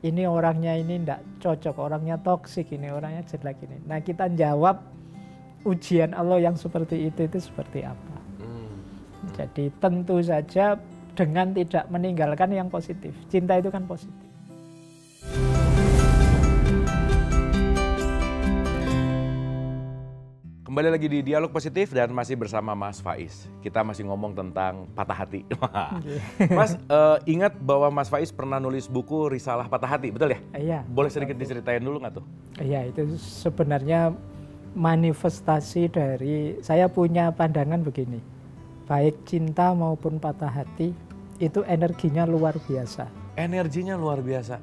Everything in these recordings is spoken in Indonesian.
ini orangnya ini tidak cocok, orangnya toksik, ini orangnya jelek ini. Nah kita jawab ujian Allah yang seperti itu seperti apa. Jadi tentu saja dengan tidak meninggalkan yang positif. Cinta itu kan positif. Kembali lagi di Dialog Positif dan masih bersama Mas Faiz. Kita masih ngomong tentang patah hati. Mas, ingat bahwa Mas Faiz pernah nulis buku Risalah Patah Hati, betul ya? Iya. Boleh sedikit diceritain dulu nggak tuh? Iya, itu sebenarnya manifestasi dari, saya punya pandangan begini. Baik cinta maupun patah hati, itu energinya luar biasa. Energinya luar biasa.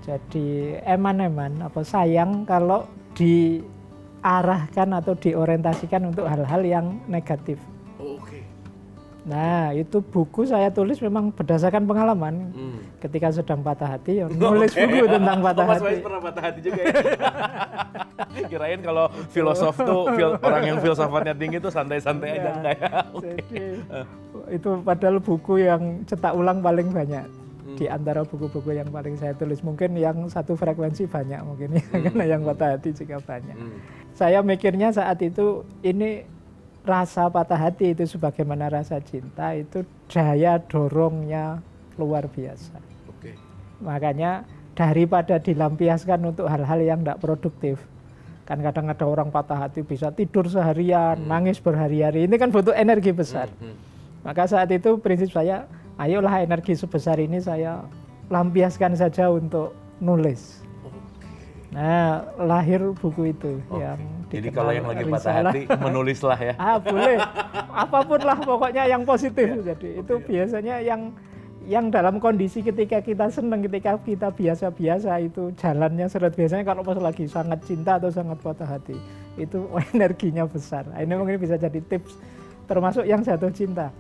Jadi eman-eman, sayang kalau diarahkan atau diorientasikan untuk hal-hal yang negatif. Oke. Nah, itu buku saya tulis memang berdasarkan pengalaman. Ketika sedang patah hati, nulis buku tentang patah hati. Mas Faiz pernah patah hati juga ya? Kirain kalau filosof tuh, orang yang filsafatnya tinggi tuh santai-santai aja enggak ya? Jadi, itu padahal buku yang cetak ulang paling banyak. Di antara buku-buku yang paling saya tulis. Mungkin yang satu frekuensi banyak mungkin ya, karena yang patah hati juga banyak. Saya mikirnya saat itu, ini rasa patah hati itu sebagaimana rasa cinta, itu daya dorongnya luar biasa. Makanya daripada dilampiaskan untuk hal-hal yang tidak produktif, kan kadang ada orang patah hati bisa tidur seharian, nangis berhari-hari, ini kan butuh energi besar. Maka saat itu prinsip saya, ayolah energi sebesar ini saya lampiaskan saja untuk nulis. Nah, lahir buku itu yang jadi kalau yang lagi patah hati menulislah ya. Boleh. Apapun lah pokoknya yang positif. Jadi itu biasanya yang dalam kondisi ketika kita senang, ketika kita biasa-biasa itu jalannya seret. Biasanya kalau pas lagi sangat cinta atau sangat patah hati, itu energinya besar. Ini mungkin bisa jadi tips termasuk yang jatuh cinta.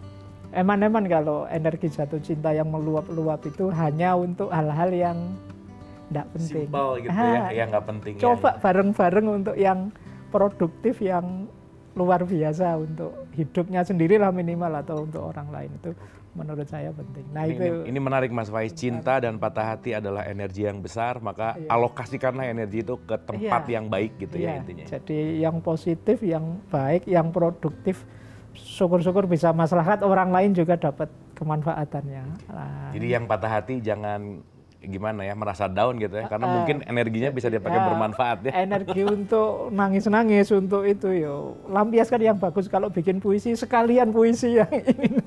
Eman-eman kalau energi jatuh cinta yang meluap-luap itu hanya untuk hal-hal yang tidak penting. Simpel gitu ya, yang nggak penting. Coba bareng-bareng untuk yang produktif, yang luar biasa untuk hidupnya sendiri lah minimal, atau untuk orang lain, itu menurut saya penting. Nah, ini menarik Mas Faiz, cinta dan patah hati adalah energi yang besar, maka alokasikanlah energi itu ke tempat yang baik gitu ya intinya. Jadi yang positif, yang baik, yang produktif, syukur-syukur bisa maslahat orang lain juga dapat kemanfaatannya. Jadi yang patah hati jangan gimana ya, merasa down gitu ya, karena mungkin energinya bisa dipakai bermanfaat ya. Energi untuk nangis-nangis, untuk itu lampiaskan yang bagus. Kalau bikin puisi sekalian puisi yang ini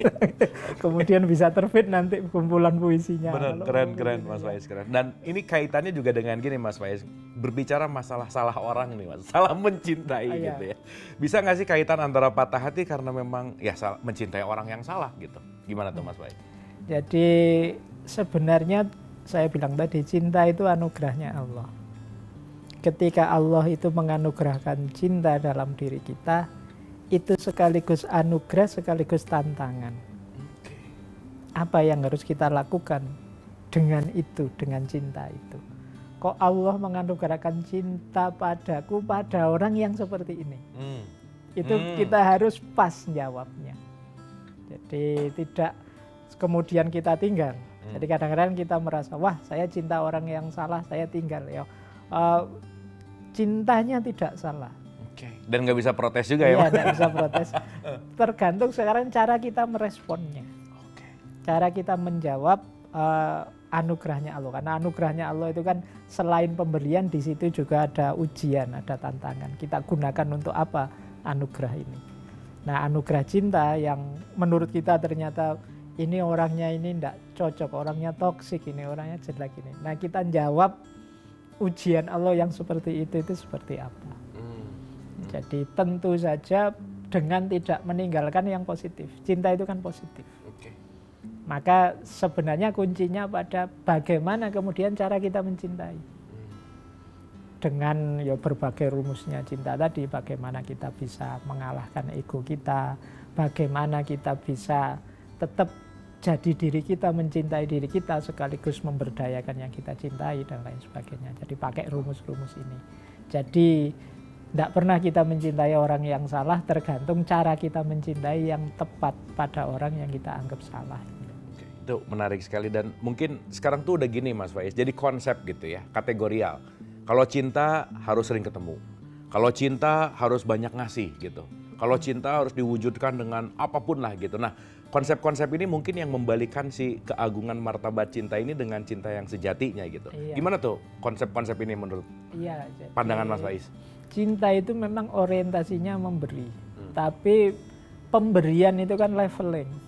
kemudian bisa terbit nanti kumpulan puisinya. Benar, keren Mas Faiz, keren. Dan ini kaitannya juga dengan gini Mas Faiz, berbicara masalah salah orang nih Mas, salah mencintai gitu ya. Bisa nggak sih kaitan antara patah hati karena memang ya salah, mencintai orang yang salah gitu? Gimana tuh Mas Faiz? Jadi sebenarnya saya bilang tadi, cinta itu anugerahnya Allah. Ketika Allah itu menganugerahkan cinta dalam diri kita, itu sekaligus anugerah, sekaligus tantangan. Apa yang harus kita lakukan dengan itu, dengan cinta itu? Kok Allah menganugerahkan cinta padaku, pada orang yang seperti ini? Itu kita harus pas jawabnya. Jadi tidak kemudian kita tinggal. Jadi kadang-kadang kita merasa, wah saya cinta orang yang salah, saya tinggal. Cintanya tidak salah. Dan nggak bisa protes juga ya? Iya, nggak bisa protes. Tergantung sekarang cara kita meresponnya. Cara kita menjawab anugerahnya Allah. Karena anugerahnya Allah itu kan selain pemberian, di situ juga ada ujian, ada tantangan. Kita gunakan untuk apa anugerah ini? Nah, anugerah cinta yang menurut kita ternyata ini orangnya ini tidak cocok, orangnya toksik, ini orangnya jelek ini. Nah, kita jawab ujian Allah yang seperti itu seperti apa. Jadi tentu saja dengan tidak meninggalkan yang positif. Cinta itu kan positif. Maka sebenarnya kuncinya pada bagaimana kemudian cara kita mencintai. Dengan berbagai rumusnya cinta tadi, bagaimana kita bisa mengalahkan ego kita, bagaimana kita bisa tetap jadi diri kita, mencintai diri kita, sekaligus memberdayakan yang kita cintai dan lain sebagainya. Jadi pakai rumus-rumus ini. Jadi tidak pernah kita mencintai orang yang salah, tergantung cara kita mencintai yang tepat pada orang yang kita anggap salah. Itu menarik sekali dan mungkin sekarang tuh udah gini Mas Faiz, jadi konsep gitu ya, kategorial. Kalau cinta harus sering ketemu, kalau cinta harus banyak ngasih gitu, kalau cinta harus diwujudkan dengan apapun lah gitu. Nah konsep-konsep ini mungkin yang membalikan si keagungan martabat cinta ini dengan cinta yang sejatinya gitu. Iya. Gimana tuh konsep-konsep ini menurut pandangan Mas Faiz? Cinta itu memang orientasinya memberi, tapi pemberian itu kan leveling.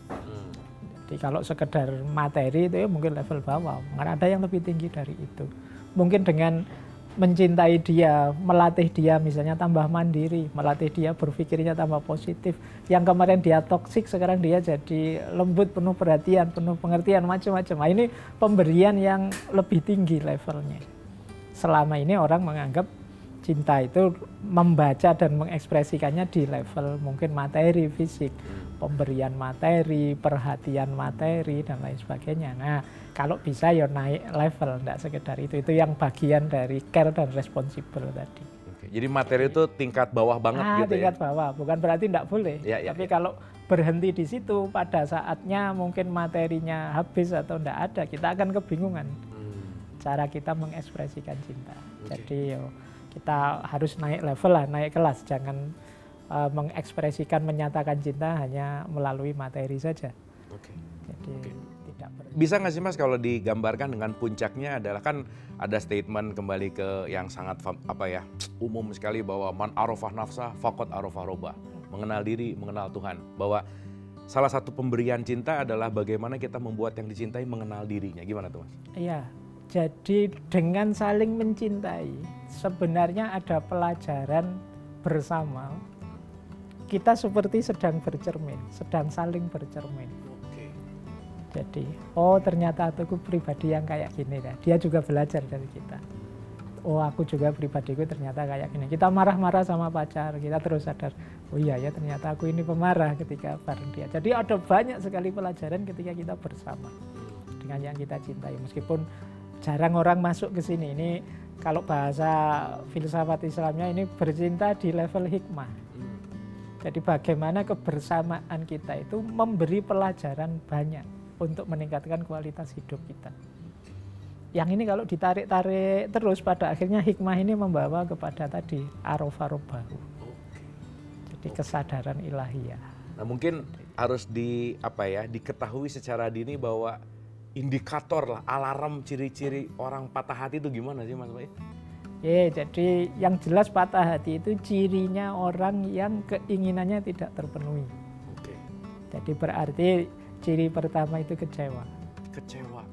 Jadi kalau sekedar materi itu ya mungkin level bawah, karena ada yang lebih tinggi dari itu. Mungkin dengan mencintai dia, melatih dia misalnya tambah mandiri, melatih dia berpikirnya tambah positif. Yang kemarin dia toksik, sekarang dia jadi lembut, penuh perhatian, penuh pengertian, macam-macam. Nah, ini pemberian yang lebih tinggi levelnya. Selama ini orang menganggap cinta itu membaca dan mengekspresikannya di level mungkin materi, fisik, pemberian materi, perhatian materi, dan lain sebagainya. Nah, kalau bisa ya naik level, tidak sekedar itu yang bagian dari care dan responsible tadi. Oke, jadi materi itu tingkat bawah banget gitu tingkat bawah, bukan berarti tidak boleh. Tapi kalau berhenti di situ, pada saatnya mungkin materinya habis atau tidak ada, kita akan kebingungan cara kita mengekspresikan cinta. Jadi kita harus naik level lah, naik kelas, jangan mengekspresikan, menyatakan cinta hanya melalui materi saja. Jadi tidak bisa nggak sih Mas kalau digambarkan dengan puncaknya adalah kan ada statement kembali ke yang sangat umum sekali bahwa man arafah nafsah faqad arafah robbah, mengenal diri, mengenal Tuhan, bahwa salah satu pemberian cinta adalah bagaimana kita membuat yang dicintai mengenal dirinya. Gimana tuh Mas? Iya. Jadi dengan saling mencintai, sebenarnya ada pelajaran bersama. Kita seperti sedang bercermin, sedang saling bercermin. Jadi, ternyata aku pribadi yang kayak gini. Dia juga belajar dari kita. Aku juga pribadiku ternyata kayak gini. Kita marah-marah sama pacar, kita terus sadar, iya ya ternyata aku ini pemarah ketika bareng dia. Jadi ada banyak sekali pelajaran ketika kita bersama dengan yang kita cintai. Meskipun jarang orang masuk ke sini. Ini kalau bahasa filsafat Islamnya ini bercinta di level hikmah. Jadi bagaimana kebersamaan kita itu memberi pelajaran banyak untuk meningkatkan kualitas hidup kita. Yang ini kalau ditarik-tarik terus, pada akhirnya hikmah ini membawa kepada tadi arafah robbahu. Jadi kesadaran ilahiyah. Nah mungkin harus diketahui secara dini bahwa indikator lah, alarm ciri-ciri orang patah hati itu gimana sih Mas Faiz? Jadi yang jelas patah hati itu cirinya orang yang keinginannya tidak terpenuhi. Jadi berarti ciri pertama itu kecewa. Kecewa.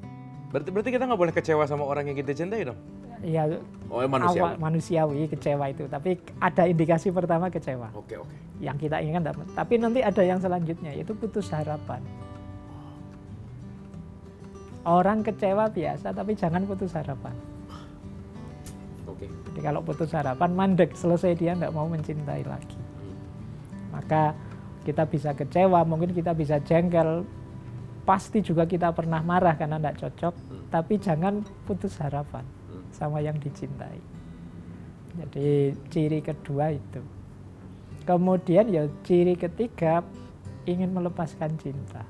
Berarti kita nggak boleh kecewa sama orang yang kita cintai dong? Iya. Manusiawi. Manusiawi kecewa itu. Tapi ada indikasi pertama kecewa. Yang kita inginkan dapat. Tapi nanti ada yang selanjutnya, yaitu putus harapan. Orang kecewa biasa, tapi jangan putus harapan. Jadi kalau putus harapan, mandek, selesai dia tidak mau mencintai lagi. Maka kita bisa kecewa, mungkin kita bisa jengkel, pasti juga kita pernah marah karena tidak cocok, tapi jangan putus harapan sama yang dicintai. Jadi ciri kedua itu. Kemudian ya ciri ketiga, ingin melepaskan cinta.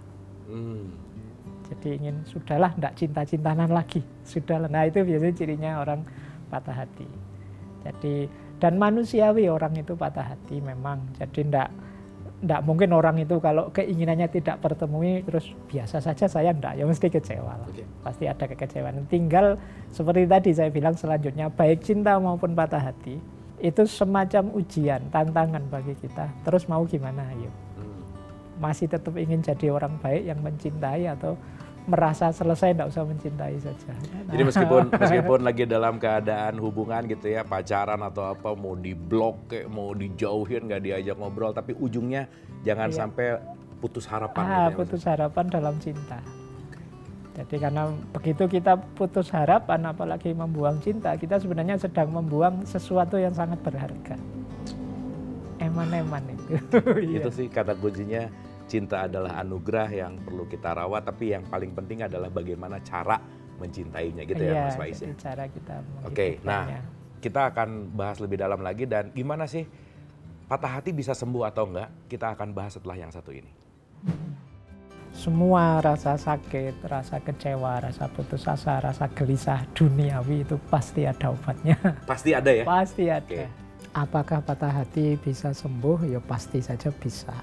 Jadi ingin, sudahlah, tidak cinta-cintanan lagi. Sudahlah, nah itu biasanya cirinya orang patah hati. Jadi, dan manusiawi orang itu patah hati memang. Jadi tidak mungkin orang itu kalau keinginannya tidak terpenuhi terus biasa saja saya tidak, ya mesti kecewa lah. Pasti ada kekecewaan. Tinggal seperti tadi saya bilang selanjutnya, baik cinta maupun patah hati itu semacam ujian, tantangan bagi kita. Terus mau gimana, ayo. Masih tetap ingin jadi orang baik yang mencintai atau merasa selesai tidak usah mencintai saja. Jadi meskipun lagi dalam keadaan hubungan gitu ya, pacaran atau apa, mau diblok kayak mau dijauhin, nggak diajak ngobrol, tapi ujungnya jangan sampai putus harapan. Putus harapan dalam cinta. Jadi karena begitu kita putus harapan, apalagi membuang cinta, kita sebenarnya sedang membuang sesuatu yang sangat berharga. Eman-eman itu. Itu sih kata kuncinya. Cinta adalah anugerah yang perlu kita rawat, tapi yang paling penting adalah bagaimana cara mencintainya gitu ya Mas Faiz. Cara kita nah kita akan bahas lebih dalam lagi, dan gimana sih patah hati bisa sembuh atau enggak, kita akan bahas setelah yang satu ini. semua rasa sakit, rasa kecewa, rasa putus asa, rasa gelisah duniawi itu pasti ada obatnya. Pasti ada ya? Pasti ada. Apakah patah hati bisa sembuh? Ya pasti saja bisa.